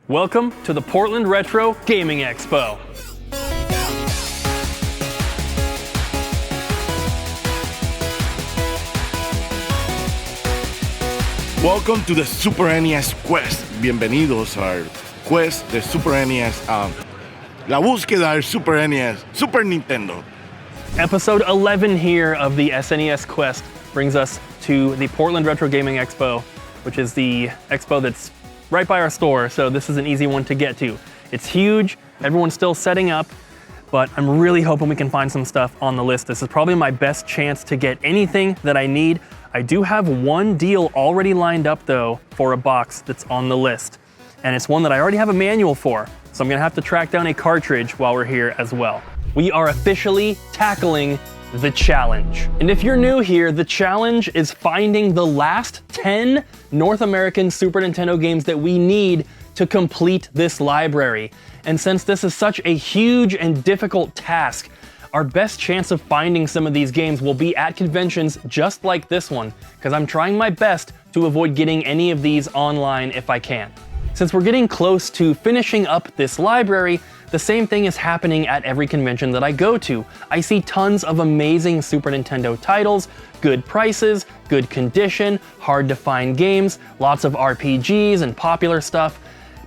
Welcome to the Portland Retro Gaming Expo. Welcome to the Super NES Quest. Bienvenidos al Quest de Super NES. La búsqueda del Super NES, Super Nintendo. Episode 11 here of the SNES Quest brings us to the Portland Retro Gaming Expo, which is the expo that's right by our store, so this is an easy one to get to. It's huge, everyone's still setting up, but I'm really hoping we can find some stuff on the list. This is probably my best chance to get anything that I need. I do have one deal already lined up though for a box that's on the list, and it's one that I already have a manual for, so I'm gonna have to track down a cartridge while we're here as well. We are officially tackling the challenge. And if you're new here, the challenge is finding the last 10 North American Super Nintendo games that we need to complete this library. And since this is such a huge and difficult task, our best chance of finding some of these games will be at conventions just like this one, because I'm trying my best to avoid getting any of these online if I can. Since we're getting close to finishing up this library, the same thing is happening at every convention that I go to. I see tons of amazing Super Nintendo titles, good prices, good condition, hard to find games, lots of RPGs and popular stuff,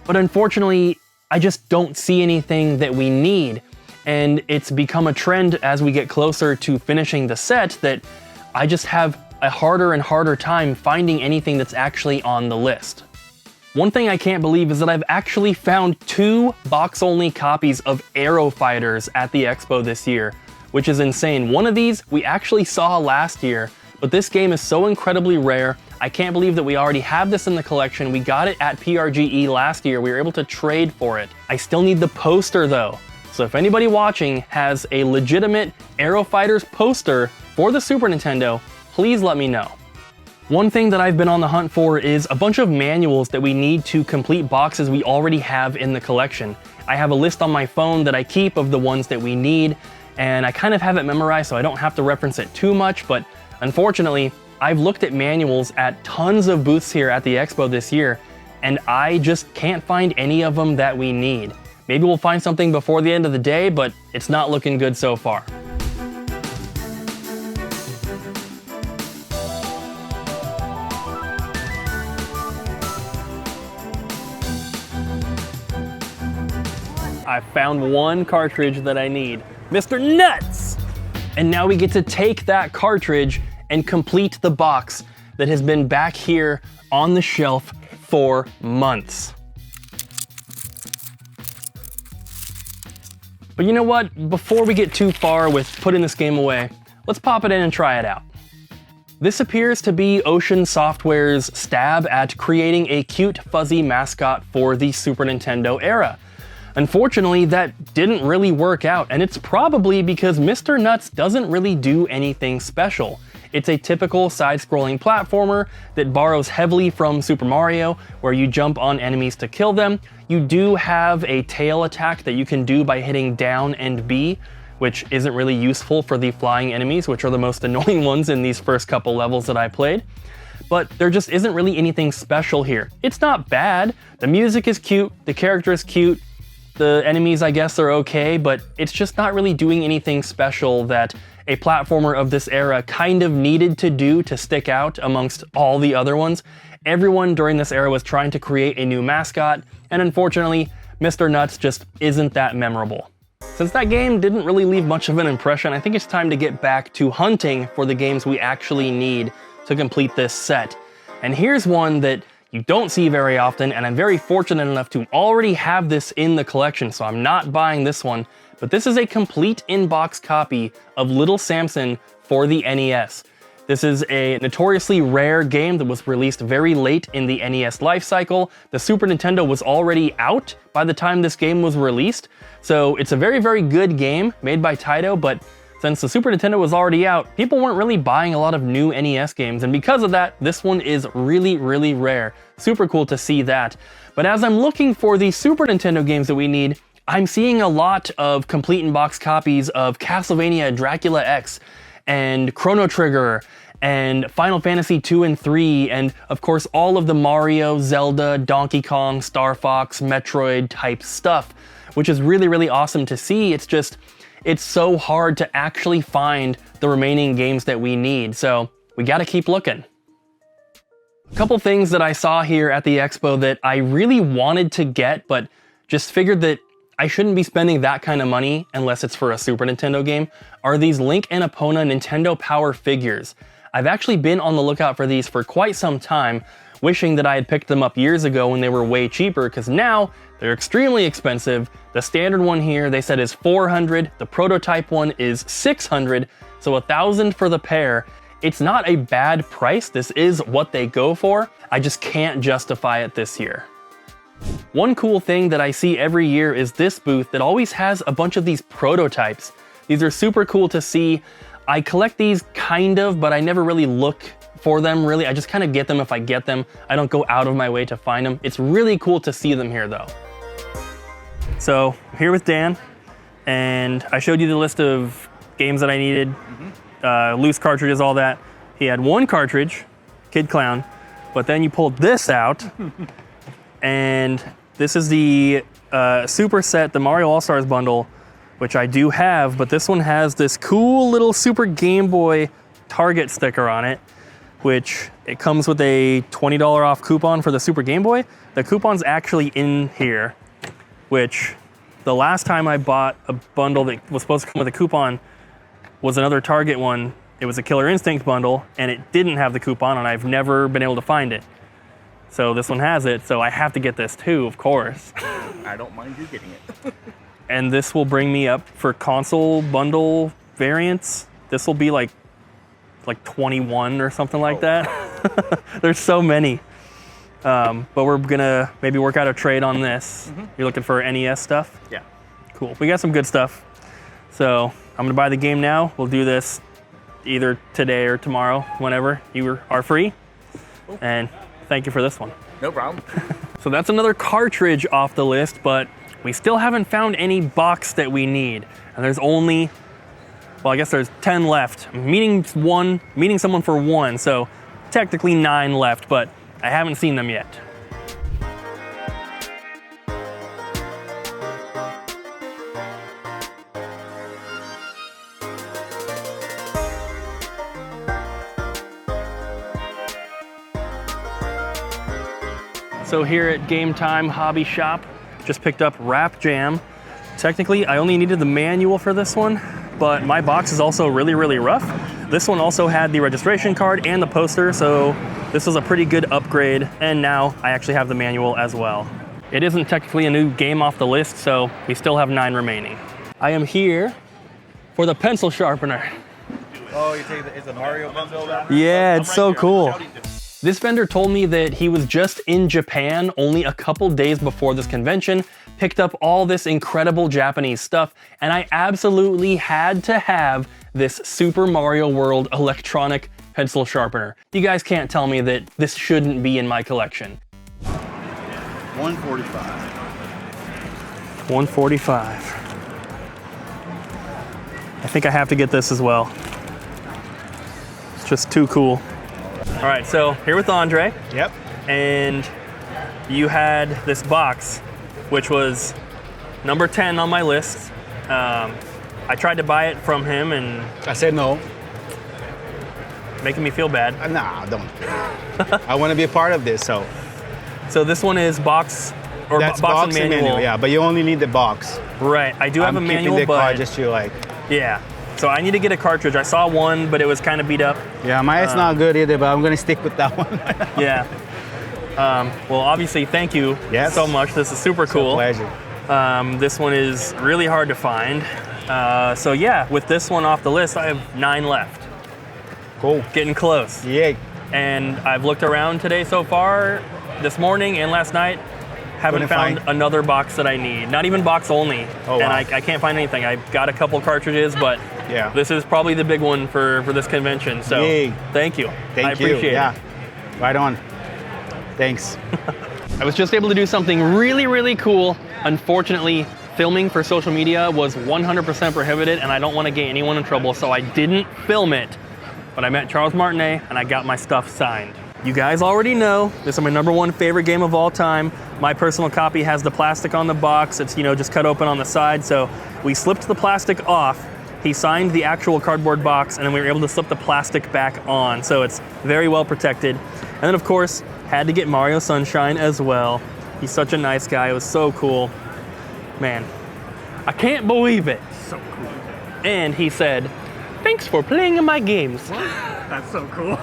but unfortunately, I just don't see anything that we need. And it's become a trend as we get closer to finishing the set that I just have a harder and harder time finding anything that's actually on the list. One thing I can't believe is that I've actually found 2 box-only copies of Aero Fighters at the expo this year, which is insane. One of these we actually saw last year, but this game is so incredibly rare. I can't believe that we already have this in the collection. We got it at PRGE last year. We were able to trade for it. I still need the poster though. So if anybody watching has a legitimate Aero Fighters poster for the Super Nintendo, please let me know. One thing that I've been on the hunt for is a bunch of manuals that we need to complete boxes we already have in the collection. I have a list on my phone that I keep of the ones that we need, and I kind of have it memorized so I don't have to reference it too much, but unfortunately, I've looked at manuals at tons of booths here at the expo this year, and I just can't find any of them that we need. Maybe we'll find something before the end of the day, but it's not looking good so far. I found one cartridge that I need, Mr. Nuts! And now we get to take that cartridge and complete the box that has been back here on the shelf for months. But you know what? Before we get too far with putting this game away, let's pop it in and try it out. This appears to be Ocean Software's stab at creating a cute, fuzzy mascot for the Super Nintendo era. Unfortunately, that didn't really work out, and it's probably because Mr. Nuts doesn't really do anything special. It's a typical side-scrolling platformer that borrows heavily from Super Mario, where you jump on enemies to kill them. You do have a tail attack that you can do by hitting down and B, which isn't really useful for the flying enemies, which are the most annoying ones in these first couple levels that I played. But there just isn't really anything special here. It's not bad. The music is cute, the character is cute, the enemies, I guess, are okay, but it's just not really doing anything special that a platformer of this era kind of needed to do to stick out amongst all the other ones. Everyone during this era was trying to create a new mascot, and unfortunately, Mr. Nuts just isn't that memorable. Since that game didn't really leave much of an impression, I think it's time to get back to hunting for the games we actually need to complete this set. And here's one that you don't see very often, and I'm very fortunate enough to already have this in the collection, so I'm not buying this one, but this is a complete in-box copy of Little Samson for the NES. This is a notoriously rare game that was released very late in the NES life cycle. The Super Nintendo was already out by the time this game was released, so it's a very, very good game made by Taito, but since the Super Nintendo was already out, people weren't really buying a lot of new NES games, and because of that, this one is really, really rare. Super cool to see that. But as I'm looking for the Super Nintendo games that we need, I'm seeing a lot of complete in-box copies of Castlevania Dracula X, and Chrono Trigger, and Final Fantasy 2 and 3, and of course all of the Mario, Zelda, Donkey Kong, Star Fox, Metroid type stuff, which is really, really awesome to see. It's just, it's so hard to actually find the remaining games that we need, so we gotta keep looking. A couple things that I saw here at the expo that I really wanted to get, but just figured that I shouldn't be spending that kind of money unless it's for a Super Nintendo game, are these Link and Epona Nintendo Power figures. I've actually been on the lookout for these for quite some time, wishing that I had picked them up years ago when they were way cheaper, because now they're extremely expensive. The standard one here, they said, is $400. The prototype one is $600, so $1,000 for the pair. It's not a bad price. This is what they go for. I just can't justify it this year. One cool thing that I see every year is this booth that always has a bunch of these prototypes. These are super cool to see. I collect these kind of, but I never really look for them really. I just kind of get them if I get them. I don't go out of my way to find them. It's really cool to see them here though. So I'm here with Dan, and I showed you the list of games that I needed, loose cartridges, all that. He had one cartridge, Kid Clown, but then you pulled this out, and this is the Super Set, the Mario All-Stars bundle, which I do have, but this one has this cool little Super Game Boy Target sticker on it, which it comes with a $20 off coupon for the Super Game Boy. The coupon's actually in here, which the last time I bought a bundle that was supposed to come with a coupon was another Target one. It was a Killer Instinct bundle, and it didn't have the coupon, and I've never been able to find it. So this one has it, so I have to get this too, of course. I don't mind you getting it. And this will bring me up for console bundle variants. This will be like 21 or something like that. There's so many. But we're gonna maybe work out a trade on this. You're looking for NES stuff? Yeah. Cool, we got some good stuff. So I'm gonna buy the game now. We'll do this either today or tomorrow, whenever you are free. Cool. And thank you for this one. No problem. So that's another cartridge off the list, but we still haven't found any box that we need. And there's only, well, I guess there's 10 left. I'm meeting someone for one, so technically 9 left, but I haven't seen them yet. So here at Game Time Hobby Shop, just picked up Rap Jam. Technically, I only needed the manual for this one, but my box is also really, really rough. This one also had the registration card and the poster, so this was a pretty good upgrade, and now I actually have the manual as well. It isn't technically a new game off the list, so we still have 9 remaining. I am here for the pencil sharpener. Oh, you take it's a Mario bundle? Yeah, it's so cool. This vendor told me that he was just in Japan only a couple days before this convention, picked up all this incredible Japanese stuff, and I absolutely had to have this Super Mario World electronic pencil sharpener. You guys can't tell me that this shouldn't be in my collection. 145. 145. I think I have to get this as well. It's just too cool. All right, so here with Andre. Yep. And you had this box, which was number 10 on my list. I tried to buy it from him, and I said no. making me feel bad. Nah, don't. I want to be a part of this, so. So this one is box or That's box and manual. yeah, but you only need the box. Right, I do have a manual, keeping the but card just to like. yeah. So I need to get a cartridge. I saw one, but it was kind of beat up. Yeah, mine's not good either, but I'm gonna stick with that one. Yeah. Well, obviously, thank you so much. This is super cool. It's a pleasure. This one is really hard to find. So yeah, with this one off the list, I have 9 left. Cool. Getting close. Yeah. And I've looked around today so far, this morning and last night, haven't found another box that I need. Not even box only. Oh, and wow. I can't find anything. I've got a couple cartridges, but Yeah. this is probably the big one for this convention. So Yay. thank you. Thank I appreciate you. it. Yeah. Right on. Thanks. I was just able to do something really, really cool. Unfortunately, filming for social media was 100% prohibited, and I don't want to get anyone in trouble, so I didn't film it. but I met Charles Martinet and I got my stuff signed. You guys already know, this is my #1 favorite game of all time. My personal copy has the plastic on the box. It's, you know, just cut open on the side. So we slipped the plastic off. He signed the actual cardboard box, and then we were able to slip the plastic back on. So it's very well protected. And then of course, had to get Mario Sunshine as well. He's such a nice guy. It was so cool. Man, I can't believe it. So cool. And he said, "Thanks for playing in my games." That's so cool.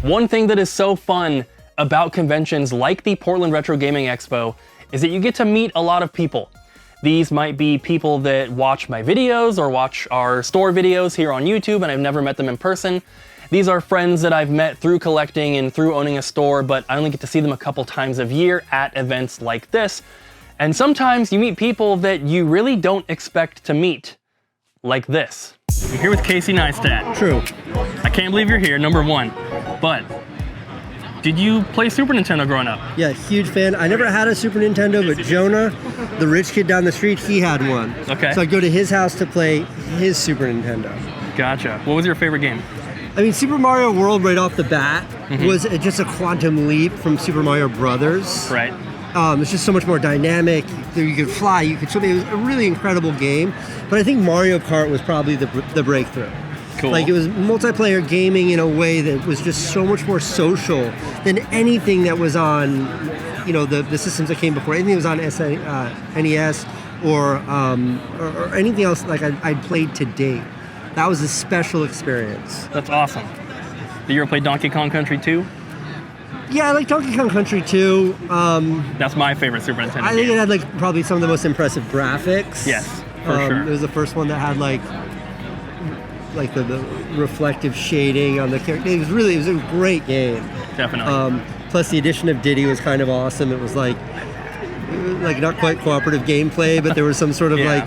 One thing that is so fun about conventions like the Portland Retro Gaming Expo is that you get to meet a lot of people. These might be people that watch my videos or watch our store videos here on YouTube, and I've never met them in person. These are friends that I've met through collecting and through owning a store, but I only get to see them a couple times a year at events like this. And sometimes you meet people that you really don't expect to meet, like this. I'm here with Casey Neistat. True. I can't believe you're here, #1. But did you play Super Nintendo growing up? Yeah, huge fan. I never had a Super Nintendo, but Jonah, the rich kid down the street, he had one. Okay. So I'd go to his house to play his Super Nintendo. Gotcha. What was your favorite game? I mean, Super Mario World right off the bat was just a quantum leap from Super Mario Brothers. Right. It's just so much more dynamic. You could fly, you could swim. It was a really incredible game. But I think Mario Kart was probably the breakthrough. Cool. Like, it was multiplayer gaming in a way that was just so much more social than anything that was on, you know, the systems that came before. Anything that was on NES or anything else like I'd played to date. That was a special experience. That's awesome. Did you ever play Donkey Kong Country 2? Yeah, I like Donkey Kong Country 2. That's my favorite Super Nintendo I think game. it had like probably some of the most impressive graphics. Yes, for sure. It was the first one that had like the reflective shading on the character. It was a great game. Definitely. Plus the addition of Diddy was kind of awesome. It was like not quite cooperative gameplay, but there was some sort of Yeah. like,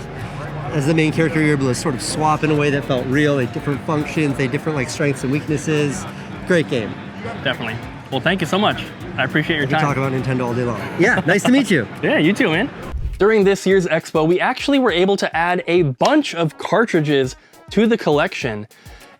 as the main character, you're able to sort of swap in a way that felt real. They had different functions, they had different like strengths and weaknesses. Great game. Definitely. Well, thank you so much. I appreciate your We can time. talk about Nintendo all day long. Yeah, nice to meet you. Yeah, you too, man. During this year's expo, we actually were able to add a bunch of cartridges to the collection.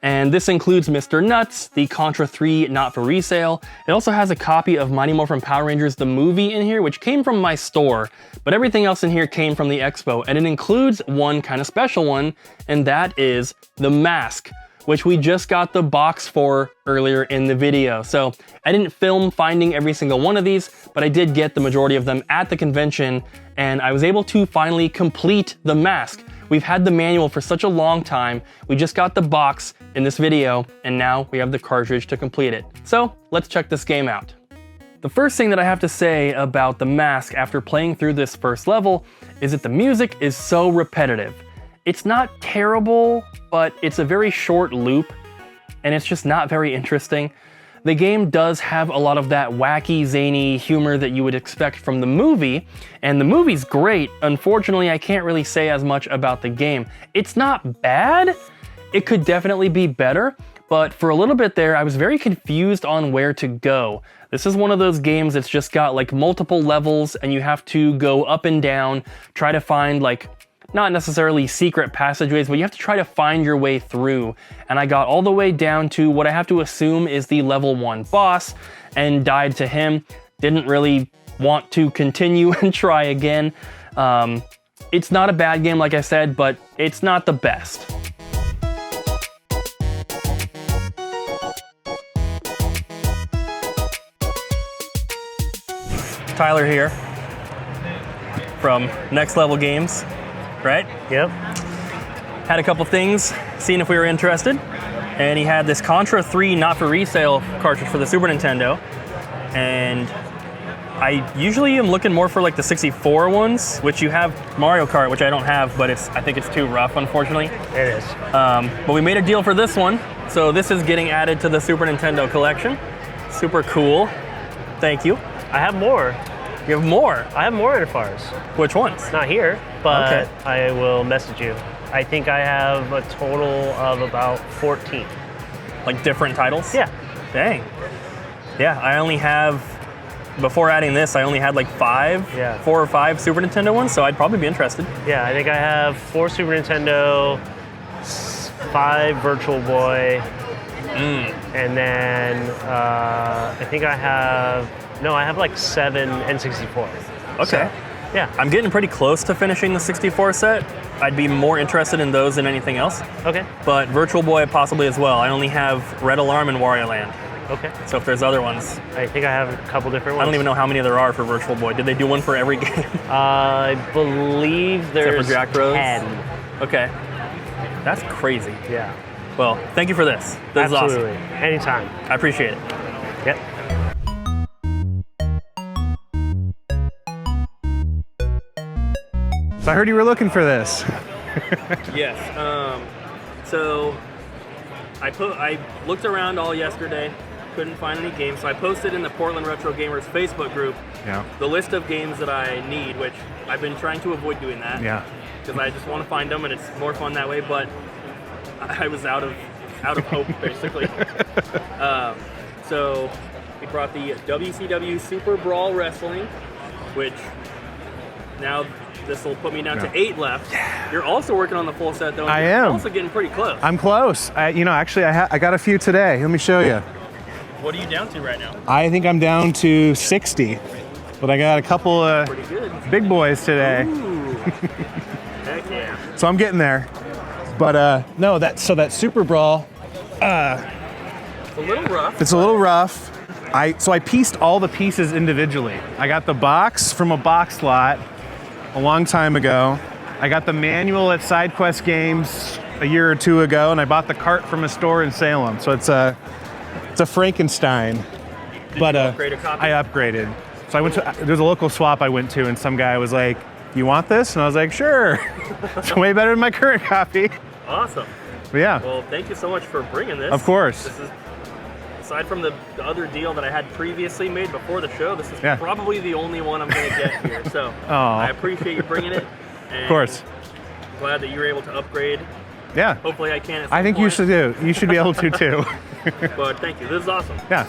And this includes Mr. Nuts, the Contra 3 not for resale. It also has a copy of Mighty Morphin Power Rangers the movie in here, which came from my store, but everything else in here came from the expo, and it includes one kind of special one, and that is the mask, which we just got the box for earlier in the video. So I didn't film finding every single one of these, but I did get the majority of them at the convention, and I was able to finally complete the mask. We've had the manual for such a long time. We just got the box in this video, and now we have the cartridge to complete it. So let's check this game out. The first thing that I have to say about the mask after playing through this first level is that the music is so repetitive. It's not terrible, but it's a very short loop, and it's just not very interesting. The game does have a lot of that wacky, zany humor that you would expect from the movie, and the movie's great. Unfortunately, I can't really say as much about the game. It's not bad. It could definitely be better, but for a little bit there, I was very confused on where to go. This is one of those games that's just got like multiple levels, and you have to go up and down, try to find like, not necessarily secret passageways, but you have to try to find your way through. And I got all the way down to what I have to assume is the level 1 boss and died to him. Didn't really want to continue and try again. It's not a bad game, like I said, but it's not the best. Tyler here from Next Level Games. Right? Yep. Had a couple things, seeing if we were interested. And he had this Contra 3 not for resale cartridge for the Super Nintendo. And I usually am looking more for like the 64 ones, which you have Mario Kart, which I don't have, but I think it's too rough, unfortunately. It is. But we made a deal for this one. So this is getting added to the Super Nintendo collection. Super cool. Thank you. I have more. You have more? I have more NFRs. Which ones? Not here, but Okay. I will message you. I think I have a total of about 14. Like different titles? Yeah. Dang. Yeah, I only have, before adding this, I only had like 4 or 5 Super Nintendo ones, so I'd probably be interested. Yeah, I think I have 4 Super Nintendo, 5 Virtual Boy, And then I think I have like 7 N64. Okay. So, yeah. I'm getting pretty close to finishing the 64 set. I'd be more interested in those than anything else. Okay. But Virtual Boy possibly as well. I only have Red Alarm and Wario Land. Okay. So if there's other ones. I think I have a couple different ones. I don't even know how many there are for Virtual Boy. Did they do one for every game? I believe there's for Jack Bros? 10. Okay. That's crazy. Yeah. Well, thank you for this. This Absolutely. is awesome. Anytime. I appreciate it. Yep. So I heard you were looking for this. Yes. So I looked around all yesterday, couldn't find any games, so I posted in the Portland Retro Gamers Facebook group the list of games that I need, which I've been trying to avoid doing that. Yeah. Because I just want to find them and it's more fun that way, but I was out of hope basically. So we brought the WCW Super Brawl Wrestling, which now this will put me down to 8 left. Yeah. You're also working on the full set though. I You're am. also getting pretty close. I'm close. Actually, I got a few today. Let me show you. What are you down to right now? I think I'm down to 60, but I got a couple Pretty good. big boys today. Ooh. Heck yeah. So I'm getting there. But no, that Super Brawl, It's a little rough. it's a little rough. So I pieced all the pieces individually. I got the box from a box lot a long time ago. I got the manual at SideQuest Games a year or 2 ago, and I bought the cart from a store in Salem. So it's a Frankenstein. Did you upgrade a copy? I upgraded. So I went to there's a local swap I went to, and some guy was like, "You want this?" And I was like, "Sure." It's way better than my current copy. Awesome. But yeah. Well, thank you so much for bringing this. Of course. This is, aside from the other deal that I had previously made before the show, this is Yeah. probably the only one I'm going to get here. So Aw. I appreciate you bringing it. And Of course. Glad that you were able to upgrade. Yeah. Hopefully I can at some I think you point. should do. You should be able to too. But thank you. This is awesome. Yeah.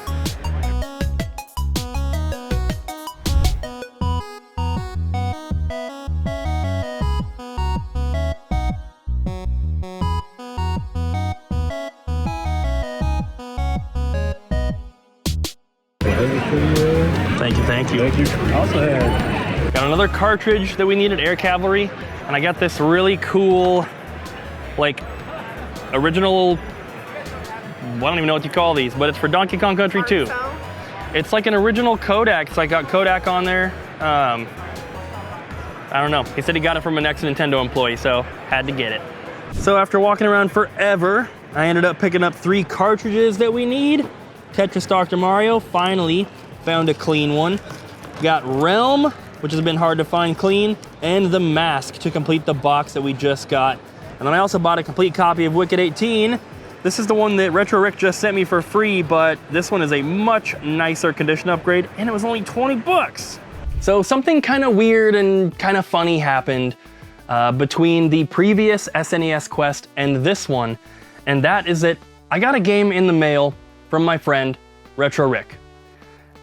Thank you. Got another cartridge that we needed, Air Cavalry, and I got this really cool, like, original, I don't even know what you call these, but it's for Donkey Kong Country 2. It's like an original Kodak, so I got Kodak on there. I don't know. He said he got it from an ex-Nintendo employee, so had to get it. So after walking around forever, I ended up picking up 3 cartridges that we need. Tetris Dr. Mario, finally found a clean one. Got Realm, which has been hard to find clean, and the Mask to complete the box that we just got. And then I also bought a complete copy of Wicked 18. This is the one that Retro Rick just sent me for free, but this one is a much nicer condition upgrade, and it was only 20 bucks. So something kind of weird and kind of funny happened between the previous SNES Quest and this one, and that is that I got a game in the mail from my friend, Retro Rick.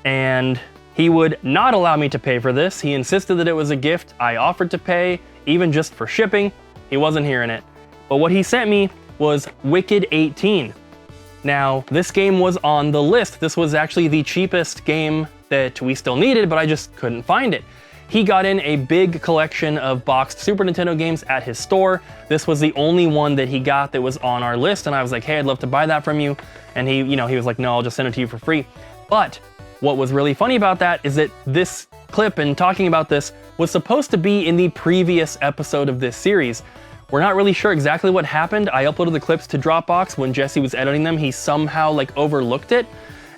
And he would not allow me to pay for this. He insisted that it was a gift. I offered to pay, even just for shipping. He wasn't hearing it. But what he sent me was Wicked 18. Now, this game was on the list. This was actually the cheapest game that we still needed, but I just couldn't find it. He got in a big collection of boxed Super Nintendo games at his store. This was the only one that he got that was on our list, and I was like, hey, I'd love to buy that from you. And he was like, no, I'll just send it to you for free. But what was really funny about that is that this clip and talking about this was supposed to be in the previous episode of this series. We're not really sure exactly what happened. I uploaded the clips to Dropbox. When Jesse was editing them, he somehow overlooked it.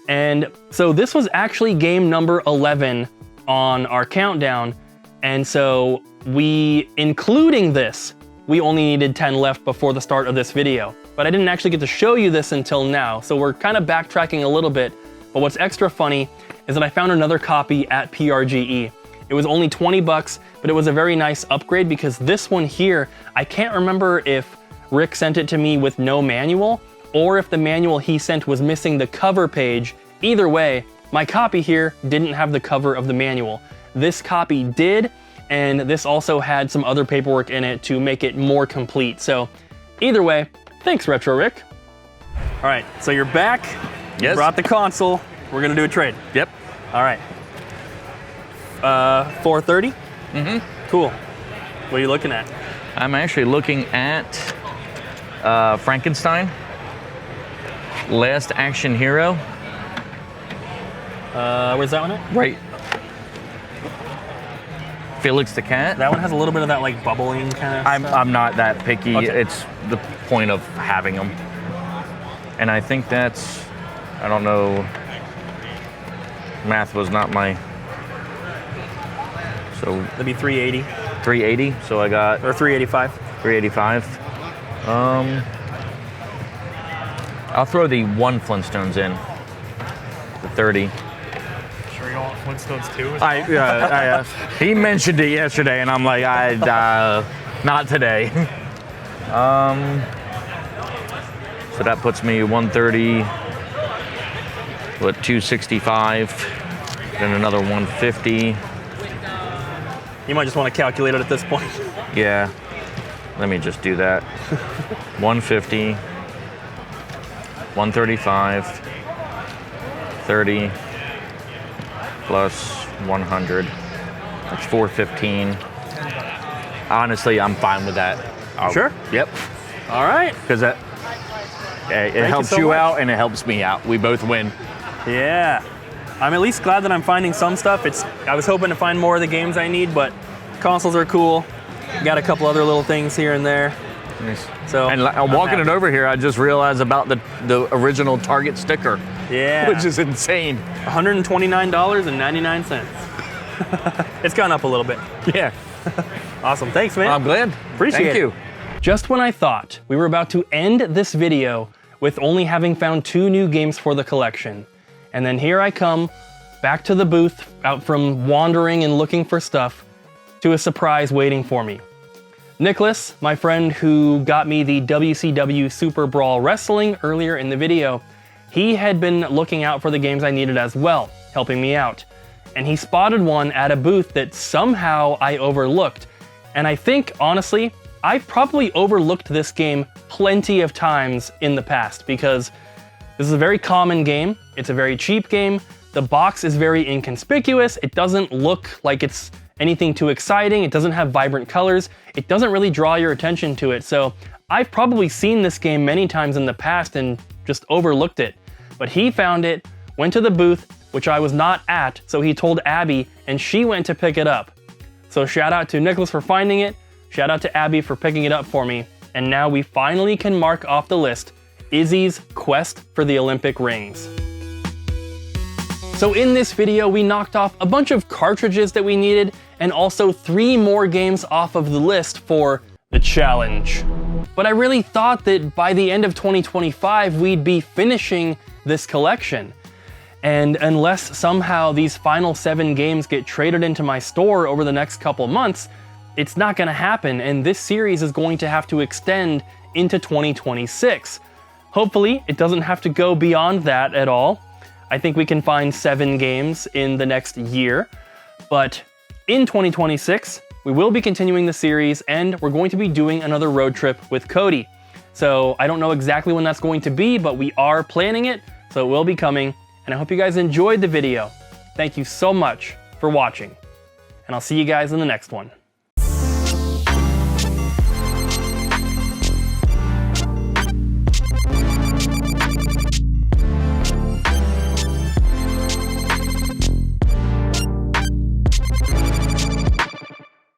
And so this was actually game number 11 on our countdown. And so including this, we only needed 10 left before the start of this video. But I didn't actually get to show you this until now. So we're kind of backtracking a little bit. But what's extra funny is that I found another copy at PRGE. It was only 20 bucks, but it was a very nice upgrade because this one here, I can't remember if Rick sent it to me with no manual or if the manual he sent was missing the cover page. Either way, my copy here didn't have the cover of the manual. This copy did, and this also had some other paperwork in it to make it more complete. So either way, thanks Retro Rick. All right, so you're back. You Yes. brought the console. We're gonna do a trade. Yep. All right. 430? Mm-hmm. Cool. What are you looking at? I'm actually looking at Frankenstein, Last Action Hero. Where's that one at? Right. Felix the Cat. That one has a little bit of that like bubbling kind of stuff. I'm not that picky. Okay. It's the point of having them. And I think that's, I don't know, math was not my, so That'd be 380 380. So I got or 385. 385. I'll throw the one Flintstones in, the 30. Sure you don't want Flintstones too? He mentioned it yesterday, and I'm like, not today. So that puts me 130, what, 265, then another 150. You might just want to calculate it at this point. Yeah, let me just do that. 150, 135, 30, plus 100. That's 415. Honestly, I'm fine with that. Sure? Yep. All right. Because it helps so you much. out and it helps me out. We both win. Yeah. I'm at least glad that I'm finding some stuff. I was hoping to find more of the games I need, but consoles are cool. Got a couple other little things here and there. Nice. So And I'm walking it happy. over here, I just realized about the original Target sticker, Yeah. which is insane. $129.99. It's gone up a little bit. Yeah. Awesome. Thanks, man. I'm glad. Appreciate Thank it. you. Just when I thought we were about to end this video with only having found 2 new games for the collection, and then here I come back to the booth out from wandering and looking for stuff to a surprise waiting for me. Nicholas, my friend who got me the WCW Super Brawl Wrestling earlier in the video, he had been looking out for the games I needed as well, helping me out. And he spotted one at a booth that somehow I overlooked. And I think, honestly, I've probably overlooked this game plenty of times in the past because this is a very common game. It's a very cheap game. The box is very inconspicuous. It doesn't look like it's anything too exciting. It doesn't have vibrant colors. It doesn't really draw your attention to it. So I've probably seen this game many times in the past and just overlooked it. But he found it, went to the booth, which I was not at, so he told Abby, and she went to pick it up. So shout out to Nicholas for finding it, shout out to Abby for picking it up for me, and now we finally can mark off the list Izzy's quest for the Olympic rings. So in this video, we knocked off a bunch of cartridges that we needed, and also 3 more games off of the list for the challenge. But I really thought that by the end of 2025, we'd be finishing this collection. And unless somehow these final 7 games get traded into my store over the next couple months, it's not gonna happen, and this series is going to have to extend into 2026. Hopefully, it doesn't have to go beyond that at all. I think we can find 7 games in the next year, but in 2026, we will be continuing the series and we're going to be doing another road trip with Cody. So I don't know exactly when that's going to be, but we are planning it, so it will be coming. And I hope you guys enjoyed the video. Thank you so much for watching, and I'll see you guys in the next one.